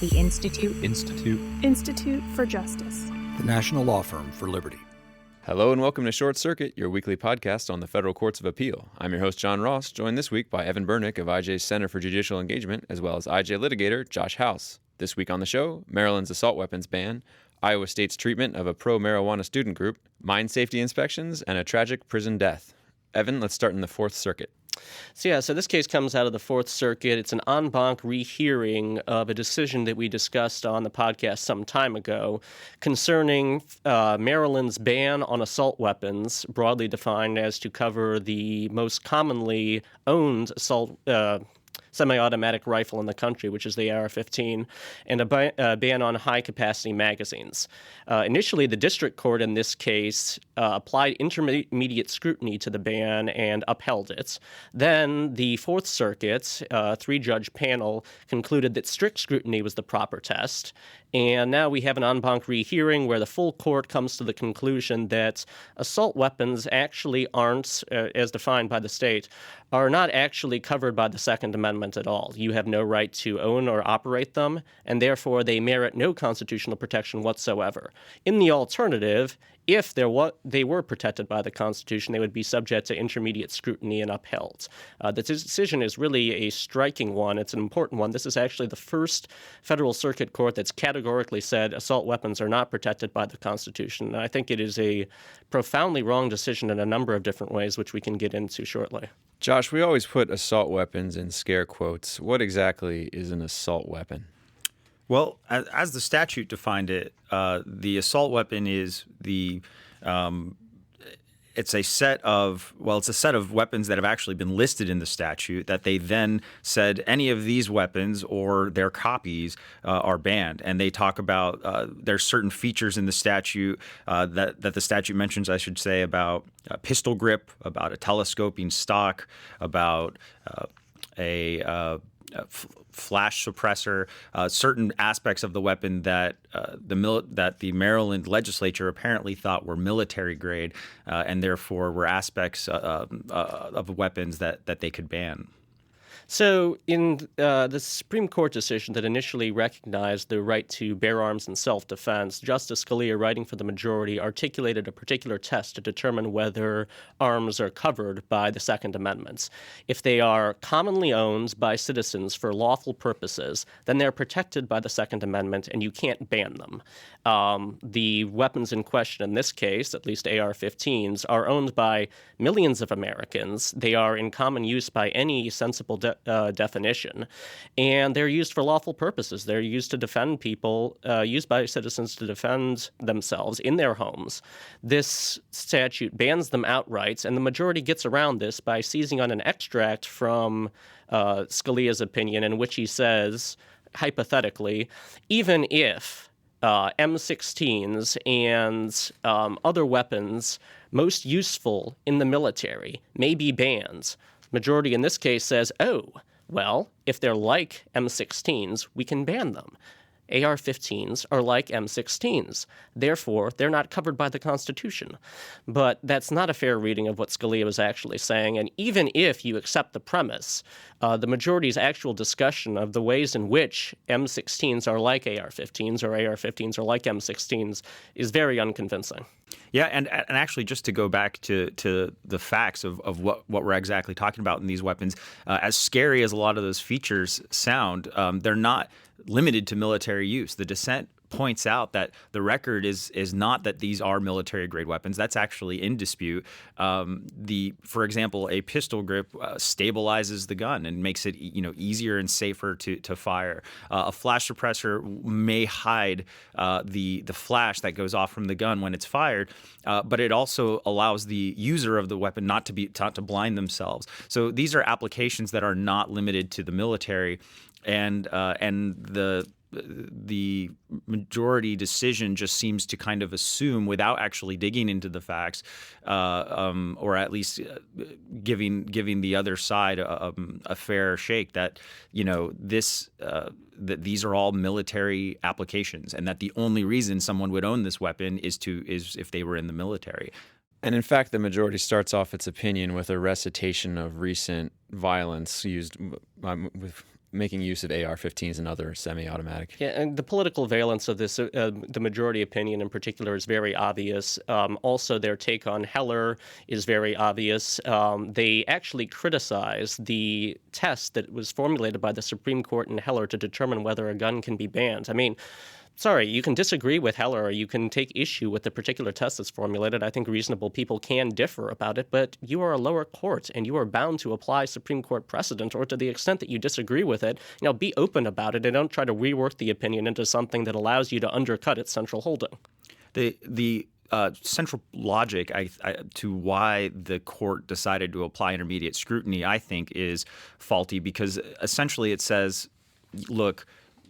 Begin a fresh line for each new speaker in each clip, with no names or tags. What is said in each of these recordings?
The Institute.
Institute for Justice.
The National Law Firm for Liberty.
Hello and welcome to Short Circuit, your weekly podcast on the Federal Courts of Appeal. I'm your host, John Ross, joined this week by Evan Bernick of IJ's Center for Judicial Engagement, as well as IJ litigator Josh House. This week on the show, Maryland's assault weapons ban, Iowa State's treatment of a pro-marijuana student group, mine safety inspections, and a tragic prison death. Evan, let's start in the Fourth Circuit.
So this case comes out of the Fourth Circuit. It's an en banc rehearing of a decision that we discussed on the podcast some time ago concerning Maryland's ban on assault weapons, broadly defined as to cover the most commonly owned assault semi-automatic rifle in the country, which is the AR-15, and a ban on high-capacity magazines. Initially, the district court in this case applied intermediate scrutiny to the ban and upheld it. Then the Fourth Circuit, three-judge panel, concluded that strict scrutiny was the proper test. And now we have an en banc rehearing where the full court comes to the conclusion that assault weapons actually aren't, as defined by the state, are not actually covered by the Second Amendment at all. You have no right to own or operate them, and therefore they merit no constitutional protection whatsoever. In the alternative, if they were protected by the Constitution, they would be subject to intermediate scrutiny and upheld. The decision is really a striking one. It's an important one. This is actually the first federal circuit court that's categorically said assault weapons are not protected by the Constitution. And I think it is a profoundly wrong decision in a number of different ways, which we can get into shortly.
Josh, we always put assault weapons in scare quotes. What exactly is an assault weapon?
Well, as the statute defined it, the assault weapon is it's a set of weapons that have actually been listed in the statute that they then said any of these weapons or their copies are banned. And they talk about there's certain features in the statute that the statute mentions, I should say, about a pistol grip, about a telescoping stock, about flash suppressor, certain aspects of the weapon that the Maryland legislature apparently thought were military grade, and therefore were aspects of weapons that they could ban.
So in the Supreme Court decision that initially recognized the right to bear arms in self-defense, Justice Scalia, writing for the majority, articulated a particular test to determine whether arms are covered by the Second Amendment. If they are commonly owned by citizens for lawful purposes, then they're protected by the Second Amendment and you can't ban them. The weapons in question in this case, at least AR-15s, are owned by millions of Americans. They are in common use by any sensible definition, and they're used for lawful purposes. They're used to defend people, used by citizens to defend themselves in their homes. This statute bans them outright, and the majority gets around this by seizing on an extract from Scalia's opinion in which he says, hypothetically, even if M16s and other weapons most useful in the military may be banned, majority in this case says, oh, well, if they're like M16s, we can ban them. AR-15s are like M16s. Therefore, they're not covered by the Constitution. But that's not a fair reading of what Scalia was actually saying. And even if you accept the premise, the majority's actual discussion of the ways in which M16s are like AR-15s or AR-15s are like M16s is very unconvincing.
Yeah, and actually, just to go back to the facts of what we're exactly talking about in these weapons, as scary as a lot of those features sound, they're not limited to military use. The dissent points out that the record is not that these are military-grade weapons. That's actually in dispute. For example, a pistol grip stabilizes the gun and makes it easier and safer to fire. A flash suppressor may hide the flash that goes off from the gun when it's fired, but it also allows the user of the weapon not to blind themselves. So these are applications that are not limited to the military, and the majority decision just seems to kind of assume, without actually digging into the facts, or at least giving the other side a fair shake, that that these are all military applications, and that the only reason someone would own this weapon is if they were in the military.
And in fact, the majority starts off its opinion with a recitation of recent violence used with making use of AR-15s and other semi-automatic.
Yeah, and the political valence of this, the majority opinion in particular, is very obvious. Also, their take on Heller is very obvious. They actually criticize the test that was formulated by the Supreme Court in Heller to determine whether a gun can be banned. I mean, sorry, you can disagree with Heller or you can take issue with the particular test that's formulated. I think reasonable people can differ about it, but you are a lower court and you are bound to apply Supreme Court precedent, or to the extent that you disagree with it, be open about it and don't try to rework the opinion into something that allows you to undercut its central holding.
The central logic to why the court decided to apply intermediate scrutiny, I think, is faulty, because essentially it says, look,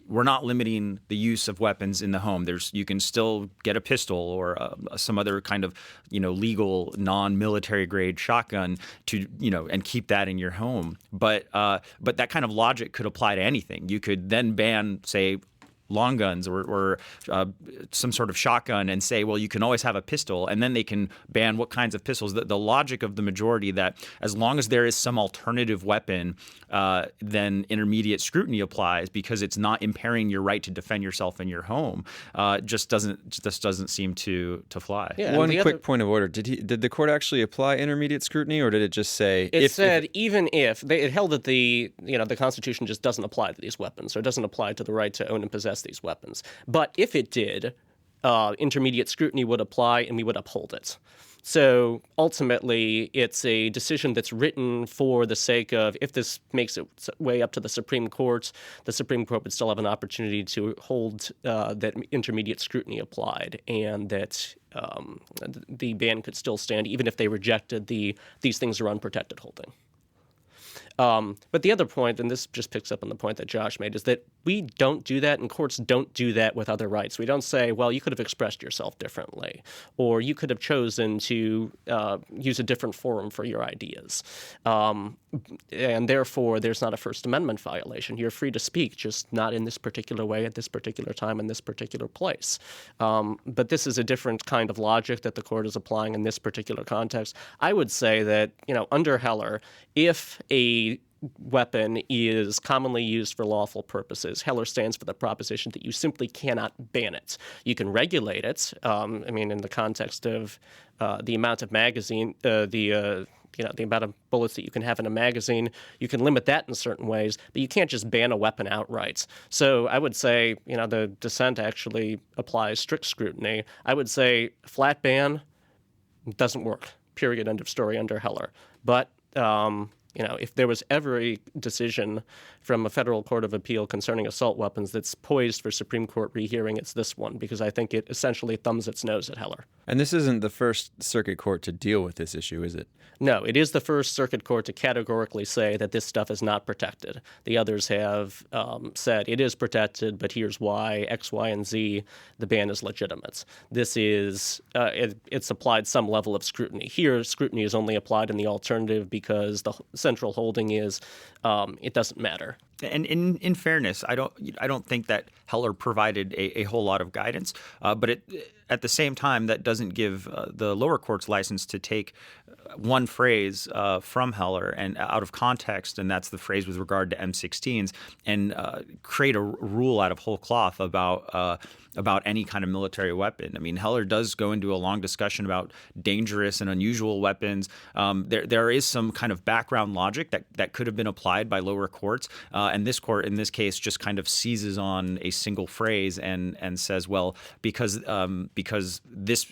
we're not limiting the use of weapons in the home. You can still get a pistol or some other kind of legal non-military grade shotgun to and keep that in your home. But that kind of logic could apply to anything. You could then ban, say, long guns or some sort of shotgun and say, well, you can always have a pistol, and then they can ban what kinds of pistols. The logic of the majority that as long as there is some alternative weapon, then intermediate scrutiny applies because it's not impairing your right to defend yourself in your home, just doesn't seem to fly.
Yeah, one quick point of order: did the court actually apply intermediate scrutiny, or did it just say
even if it held that the Constitution just doesn't apply to these weapons, or doesn't apply to the right to own and possess these weapons? But if it did, intermediate scrutiny would apply and we would uphold it. So ultimately, it's a decision that's written for the sake of, if this makes its way up to the Supreme Court would still have an opportunity to hold that intermediate scrutiny applied, and that the ban could still stand even if they rejected these things are unprotected holding. But the other point, and this just picks up on the point that Josh made, is that we don't do that, and courts don't do that with other rights. We don't say, well, you could have expressed yourself differently, or you could have chosen to use a different forum for your ideas. And therefore, there's not a First Amendment violation. You're free to speak, just not in this particular way, at this particular time, in this particular place. But this is a different kind of logic that the court is applying in this particular context. I would say that, under Heller, if a weapon is commonly used for lawful purposes, Heller stands for the proposition that you simply cannot ban it. You can regulate it. In the context of the amount of magazine, the amount of bullets that you can have in a magazine, you can limit that in certain ways, but you can't just ban a weapon outright. So I would say, the dissent actually applies strict scrutiny. I would say flat ban doesn't work. Period. End of story under Heller. But if there was ever a decision from a federal court of appeal concerning assault weapons that's poised for Supreme Court rehearing, it's this one, because I think it essentially thumbs its nose at Heller.
And this isn't the first circuit court to deal with this issue, is it?
No, it is the first circuit court to categorically say that this stuff is not protected. The others have said it is protected, but here's why, X, Y, and Z, the ban is legitimate. This is, it's applied some level of scrutiny. Here, scrutiny is only applied in the alternative because the central holding is it doesn't matter.
And in fairness, I don't think that Heller provided a whole lot of guidance, but at the same time, that doesn't give the lower court's license to take one phrase from Heller and out of context, and that's the phrase with regard to M16s, and create a rule out of whole cloth about any kind of military weapon. I mean, Heller does go into a long discussion about dangerous and unusual weapons. There is some kind of background logic that could have been applied by lower courts, and this court, in this case, just kind of seizes on a single phrase and says, well, because this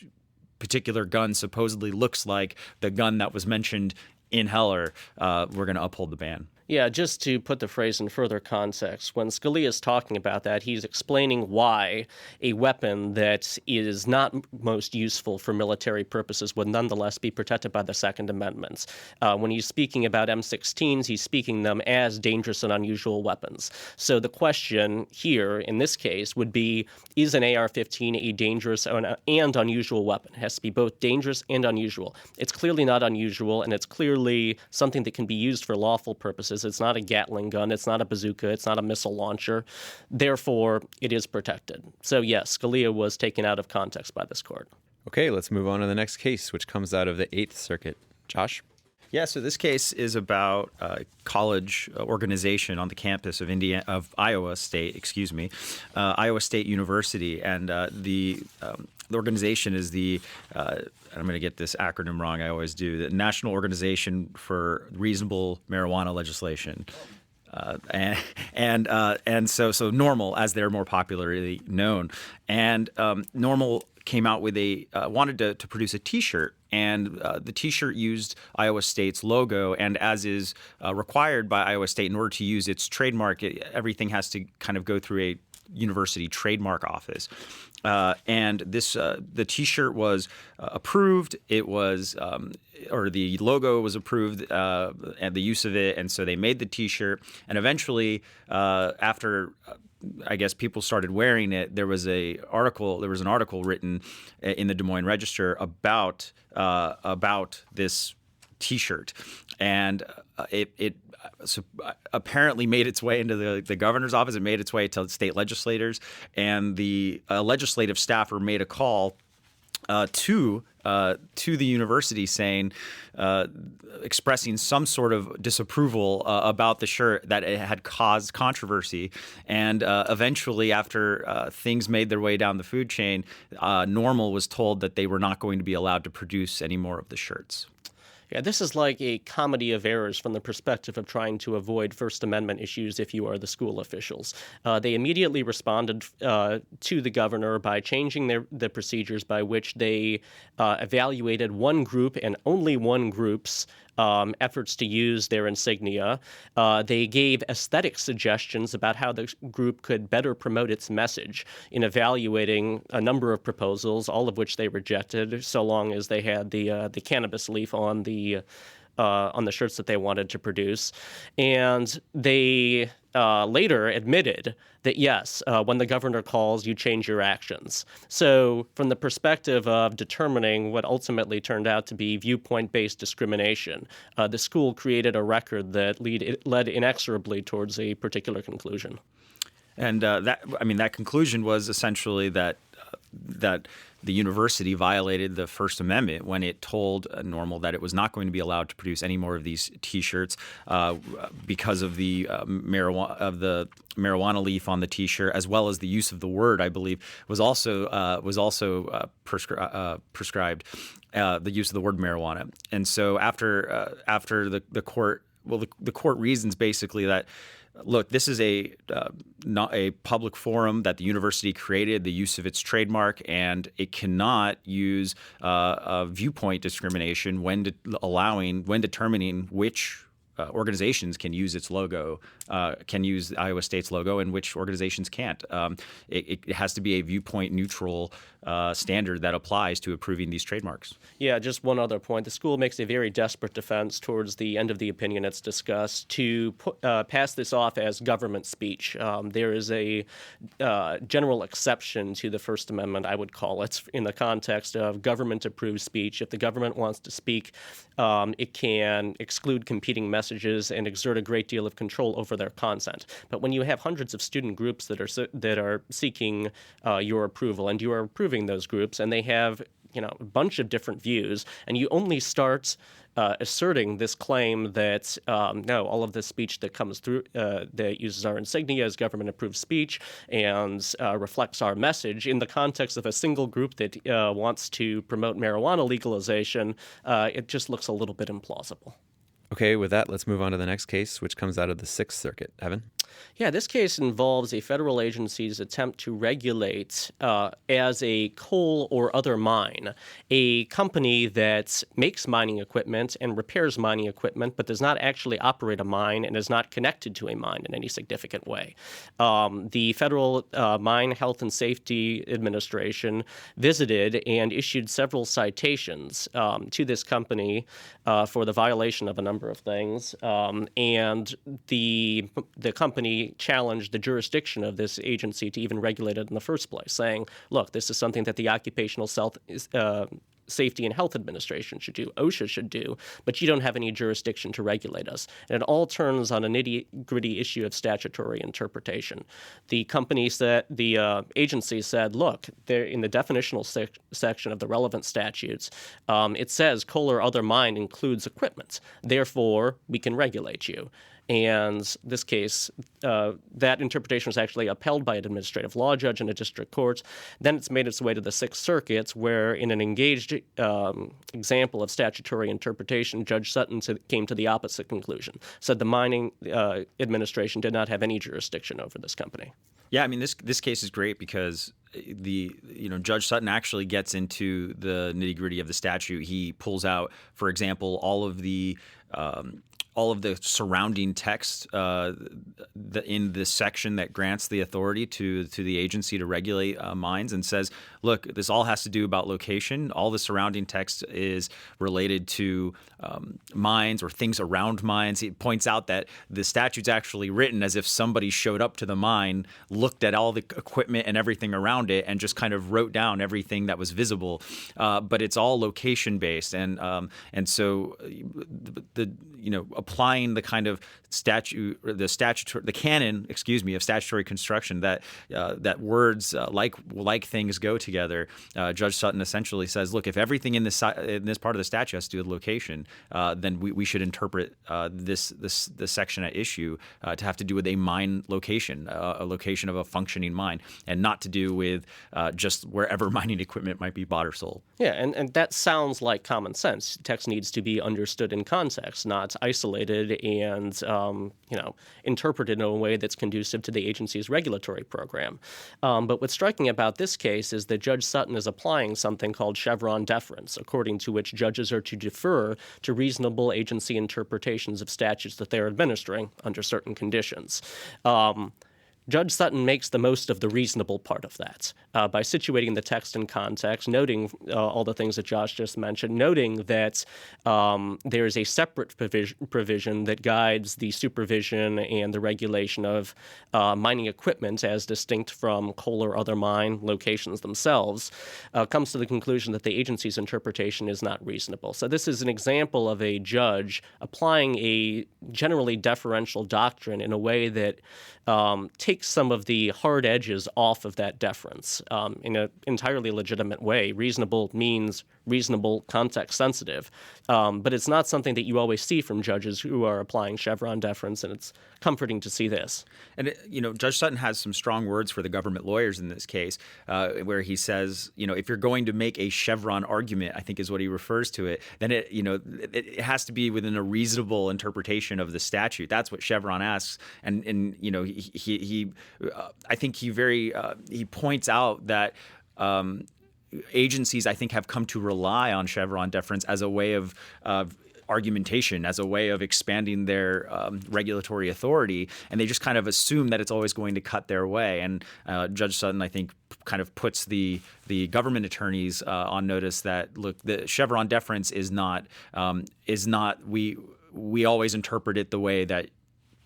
particular gun supposedly looks like the gun that was mentioned in Heller, we're going to uphold the ban.
Yeah, just to put the phrase in further context, when Scalia is talking about that, he's explaining why a weapon that is not most useful for military purposes would nonetheless be protected by the Second Amendment. When he's speaking about M16s, he's speaking them as dangerous and unusual weapons. So the question here, in this case, would be, is an AR-15 a dangerous and unusual weapon? It has to be both dangerous and unusual. It's clearly not unusual, and it's clearly something that can be used for lawful purposes. It's not a Gatling gun. It's not a bazooka. It's not a missile launcher. Therefore, it is protected. So, yes, Scalia was taken out of context by this court.
Okay, let's move on to the next case, which comes out of the Eighth Circuit. Josh?
Yeah, so this case is about a college organization on the campus of Iowa State, Iowa State University, and the organization is I'm going to get this acronym wrong, I always do, the National Organization for Reasonable Marijuana Legislation. And so NORML, as they're more popularly known, and NORML came out with wanted to produce a T-shirt, and the T-shirt used Iowa State's logo, and as is required by Iowa State, in order to use its trademark, everything has to kind of go through a university trademark office. And the T-shirt was approved. It was, or the logo was approved, and the use of it. And so they made the T-shirt. And eventually, after I guess people started wearing it, there was an article written in the Des Moines Register about this T-shirt, and it apparently made its way into the governor's office. It made its way to state legislators, and the legislative staffer made a call to the university saying, expressing some sort of disapproval about the shirt, that it had caused controversy. And eventually, after things made their way down the food chain, NORML was told that they were not going to be allowed to produce any more of the shirts.
Yeah, this is like a comedy of errors from the perspective of trying to avoid First Amendment issues if you are the school officials. They immediately responded to the governor by changing the procedures by which they evaluated one group and only one group's efforts to use their insignia. They gave aesthetic suggestions about how the group could better promote its message in evaluating a number of proposals, all of which they rejected, so long as they had the cannabis leaf on the shirts that they wanted to produce. And they later admitted that, yes, when the governor calls, you change your actions. So from the perspective of determining what ultimately turned out to be viewpoint-based discrimination, the school created a record that led inexorably towards a particular conclusion.
And that conclusion was essentially that the university violated the First Amendment when it told NORML that it was not going to be allowed to produce any more of these T-shirts because of the marijuana leaf on the T-shirt, as well as the use of the word, I believe, was also prescribed. The use of the word marijuana. And so after the court, the court reasons basically that, look, this is not a public forum that the university created, the use of its trademark, and it cannot use viewpoint discrimination when determining which organizations can use its logo, can use Iowa State's logo, and which organizations can't. It has to be a viewpoint neutral standard that applies to approving these trademarks.
Yeah, just one other point. The school makes a very desperate defense towards the end of the opinion it's discussed to pass this off as government speech. There is a general exception to the First Amendment, I would call it, in the context of government-approved speech. If the government wants to speak, it can exclude competing messages and exert a great deal of control over their content. But when you have hundreds of student groups that are seeking your approval, and you are approving those groups, and they have a bunch of different views, and you only start asserting this claim that no, all of this speech that comes through that uses our insignia is government-approved speech and reflects our message in the context of a single group that wants to promote marijuana legalization, it just looks a little bit implausible.
Okay, with that, let's move on to the next case, which comes out of the Sixth Circuit. Evan?
Yeah, this case involves a federal agency's attempt to regulate, as a coal or other mine, a company that makes mining equipment and repairs mining equipment, but does not actually operate a mine and is not connected to a mine in any significant way. The Federal Mine Health and Safety Administration visited and issued several citations to this company for the violation of a number of things, and the company challenged the jurisdiction of this agency to even regulate it in the first place, saying, look, this is something that the Occupational Safety and Health Administration should do, OSHA should do, but you don't have any jurisdiction to regulate us. And it all turns on a nitty-gritty issue of statutory interpretation. The agency said, look, there in the definitional section of the relevant statutes, it says coal or other mine includes equipment. Therefore, we can regulate you. And this case, that interpretation was actually upheld by an administrative law judge in a district court. Then it's made its way to the Sixth Circuit, where in an engaged example of statutory interpretation, Judge Sutton came to the opposite conclusion, said the mining administration did not have any jurisdiction over this company.
Yeah, I mean, this case is great because Judge Sutton actually gets into the nitty-gritty of the statute. He pulls out, for example, all of the surrounding text in this section that grants the authority to the agency to regulate mines, and says, look, this all has to do about location. All the surrounding text is related to mines or things around mines. He points out that the statute's actually written as if somebody showed up to the mine, looked at all the equipment and everything around it, and just kind of wrote down everything that was visible. But it's all location based, and so applying the kind of the canon of statutory construction that words like things go together. Judge Sutton essentially says, look, if everything in this part of the statute has to do with location, then we should interpret this section at issue to have to do with a mine location, a location of a functioning mine, and not to do with just wherever mining equipment might be bought or sold.
Yeah, and that sounds like common sense. Text needs to be understood in context, not isolated and interpreted in a way that's conducive to the agency's regulatory program. But what's striking about this case is that Judge Sutton is applying something called Chevron deference, according to which judges are to defer to reasonable agency interpretations of statutes that they're administering under certain conditions. Judge Sutton makes the most of the reasonable part of that by situating the text in context, noting all the things that Josh just mentioned, noting that there is a separate provision that guides the supervision and the regulation of mining equipment as distinct from coal or other mine locations themselves, comes to the conclusion that the agency's interpretation is not reasonable. So this is an example of a judge applying a generally deferential doctrine in a way that takes some of the hard edges off of that deference in an entirely legitimate way. Reasonable means reasonable, context sensitive, but it's not something that you always see from judges who are applying Chevron deference, and it's comforting to see this. And
Judge Sutton has some strong words for the government lawyers in this case, where he says, if you're going to make a Chevron argument, I think is what he refers to it, then it has to be within a reasonable interpretation of the statute. That's what Chevron asks, and he I think he points out that agencies, I think, have come to rely on Chevron deference as a way of argumentation, as a way of expanding their regulatory authority, and they just kind of assume that it's always going to cut their way. And Judge Sutton, I think, kind of puts the government attorneys on notice that, look, the Chevron deference is not we always interpret it the way that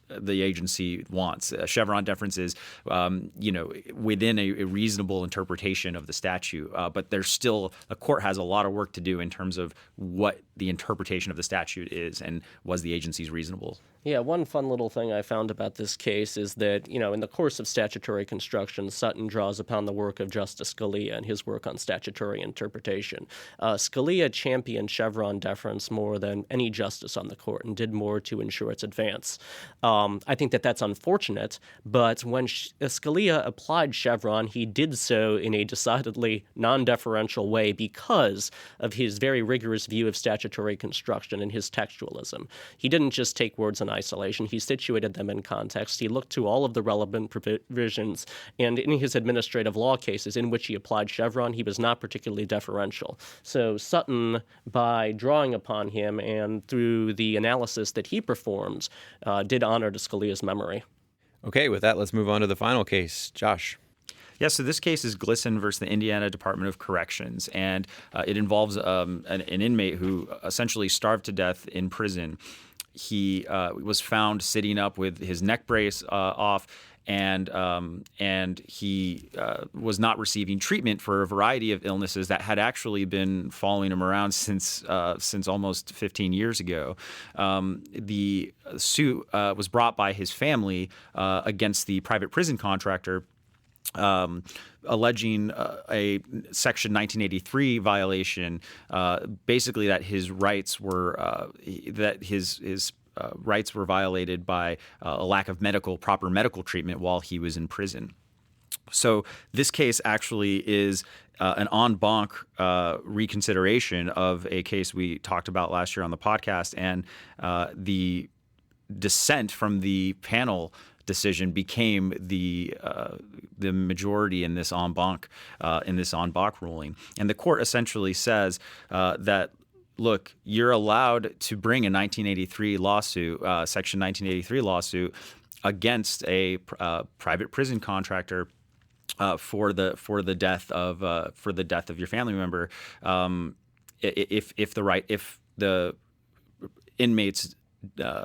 the agency wants. Chevron deference is, within a reasonable interpretation of the statute, but there's still, the court has a lot of work to do in terms of what the interpretation of the statute is and was the agency's reasonable.
Yeah, one fun little thing I found about this case is that, in the course of statutory construction, Sutton draws upon the work of Justice Scalia and his work on statutory interpretation. Scalia championed Chevron deference more than any justice on the court and did more to ensure its advance. I think that that's unfortunate, but when Scalia applied Chevron, he did so in a decidedly non-deferential way because of his very rigorous view of statutory construction and his textualism. He didn't just take words in isolation. He situated them in context. He looked to all of the relevant provisions, and in his administrative law cases in which he applied Chevron, he was not particularly deferential. So Sutton, by drawing upon him and through the analysis that he performed, did honor to Scalia's memory.
Okay, with that, let's move on to the final case. Josh.
Yeah, so this case is Glisson versus the Indiana Department of Corrections, and it involves an inmate who essentially starved to death in prison. He was found sitting up with his neck brace off, and he was not receiving treatment for a variety of illnesses that had actually been following him around since almost 15 years ago. The suit was brought by his family against the private prison contractor, alleging a Section 1983 violation, basically that his rights were rights were violated by a lack of proper medical treatment while he was in prison. So this case actually is an en banc reconsideration of a case we talked about last year on the podcast, and the dissent from the panel decision became the majority in this en banc ruling. And the court essentially says that, look, you're allowed to bring a 1983 lawsuit, Section 1983 lawsuit, against a private prison contractor for the death of your family member, if the inmate's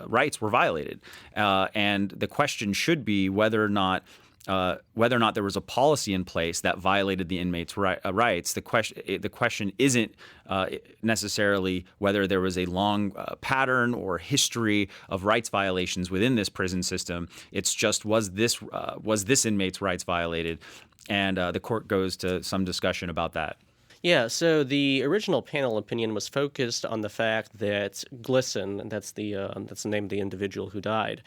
rights were violated, and the question should be whether or not there was a policy in place that violated the inmate's rights. The question isn't necessarily whether there was a long pattern or history of rights violations within this prison system. It's just was this inmate's rights violated, and the court goes to some discussion about that.
Yeah, so the original panel opinion was focused on the fact that Glisson, that's the name of the individual who died,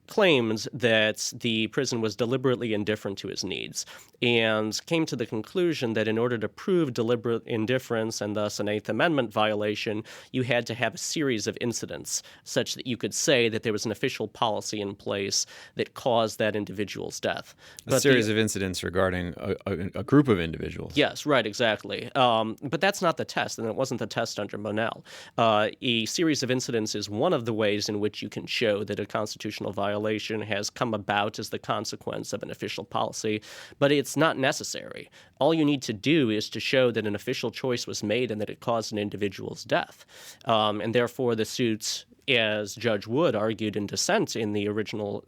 claims that the prison was deliberately indifferent to his needs, and came to the conclusion that in order to prove deliberate indifference and thus an Eighth Amendment violation, you had to have a series of incidents such that you could say that there was an official policy in place that caused that individual's death.
A series of incidents regarding a group of individuals.
Yes, right, exactly. But that's not the test, and it wasn't the test under Monell. A series of incidents is one of the ways in which you can show that a constitutional violation has come about as the consequence of an official policy, but it's not necessary. All you need to do is to show that an official choice was made and that it caused an individual's death. And therefore, the suits, as Judge Wood argued in dissent in the original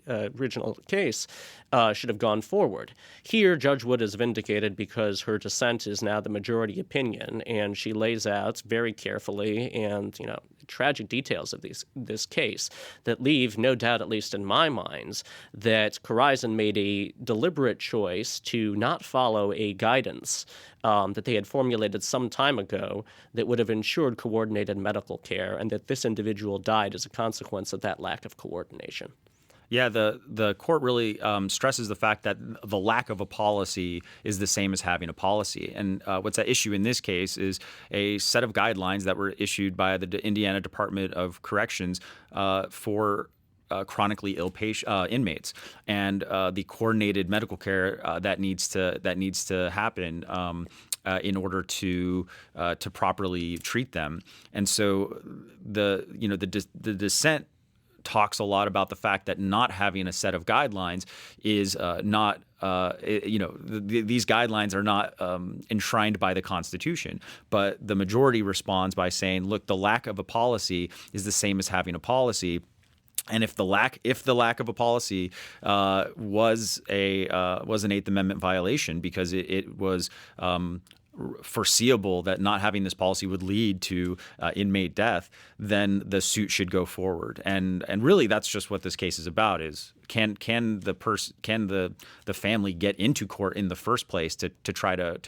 original case, should have gone forward. Here, Judge Wood is vindicated because her dissent is now the majority opinion, and she lays out very carefully and tragic details of this case that leave no doubt, at least in my mind, that Corizon made a deliberate choice to not follow a guidance that they had formulated some time ago that would have ensured coordinated medical care, and that this individual died as a consequence of that lack of coordination.
Yeah, the court really stresses the fact that the lack of a policy is the same as having a policy. And what's at issue in this case is a set of guidelines that were issued by the Indiana Department of Corrections for chronically ill inmates, and the coordinated medical care that needs to happen in order to properly treat them. And so the dissent talks a lot about the fact that not having a set of guidelines is not these guidelines are not enshrined by the Constitution. But the majority responds by saying, look, the lack of a policy is the same as having a policy. And if the lack of a policy was an Eighth Amendment violation because it was foreseeable that not having this policy would lead to inmate death, then the suit should go forward. And really, that's just what this case is about: is can the family get into court in the first place to try to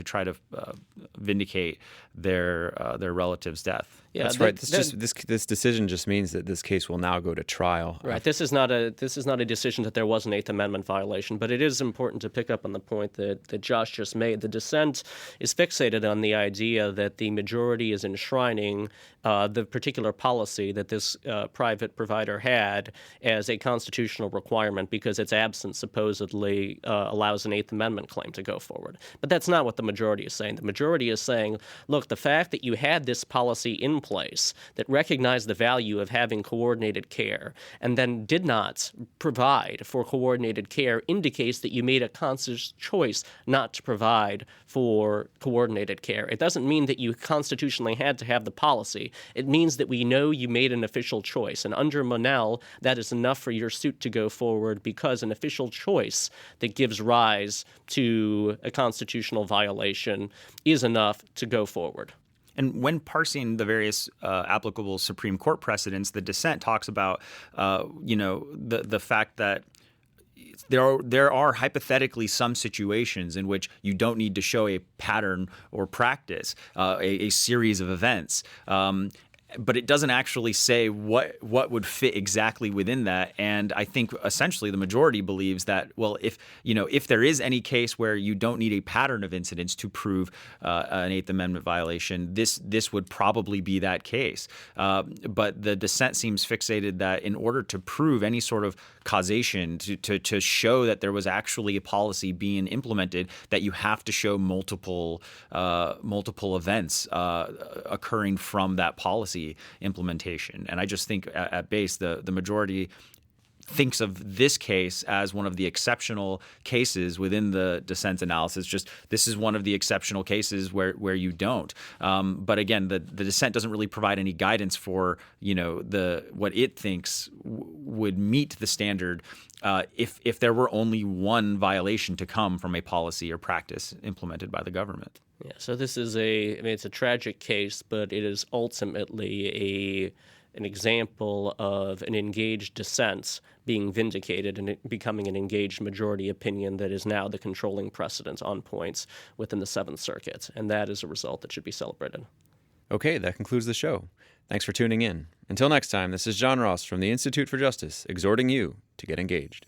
vindicate their relative's death?
Yeah,
that's right. This decision just means that this case will now go to trial.
Right. This is not a decision that there was an Eighth Amendment violation, but it is important to pick up on the point that Josh just made. The dissent is fixated on the idea that the majority is enshrining the particular policy that this private provider had as a constitutional requirement requirement because its absence supposedly allows an Eighth Amendment claim to go forward. But that's not what the majority is saying. The majority is saying, look, the fact that you had this policy in place that recognized the value of having coordinated care and then did not provide for coordinated care indicates that you made a conscious choice not to provide for coordinated care. It doesn't mean that you constitutionally had to have the policy. It means that we know you made an official choice. And under Monell, that is enough for your suit to go forward because an official choice that gives rise to a constitutional violation is enough to go forward.
And when parsing the various applicable Supreme Court precedents, the dissent talks about, the fact that there are hypothetically some situations in which you don't need to show a pattern or practice, a series of events. But it doesn't actually say what would fit exactly within that. And I think essentially the majority believes that, well, if there is any case where you don't need a pattern of incidents to prove an Eighth Amendment violation, this would probably be that case. But the dissent seems fixated that in order to prove any sort of causation, to show that there was actually a policy being implemented, that you have to show multiple events occurring from that policy implementation. And I just think at base the majority thinks of this case as one of the exceptional cases within the dissent analysis. Just this is one of the exceptional cases where you don't. But again, the dissent doesn't really provide any guidance for what it thinks would meet the standard if there were only one violation to come from a policy or practice implemented by the government.
Yeah, so this is it's a tragic case, but it is ultimately an example of an engaged dissent being vindicated and it becoming an engaged majority opinion that is now the controlling precedent on points within the Seventh Circuit. And that is a result that should be celebrated.
Okay, that concludes the show. Thanks for tuning in. Until next time, this is John Ross from the Institute for Justice, exhorting you to get engaged.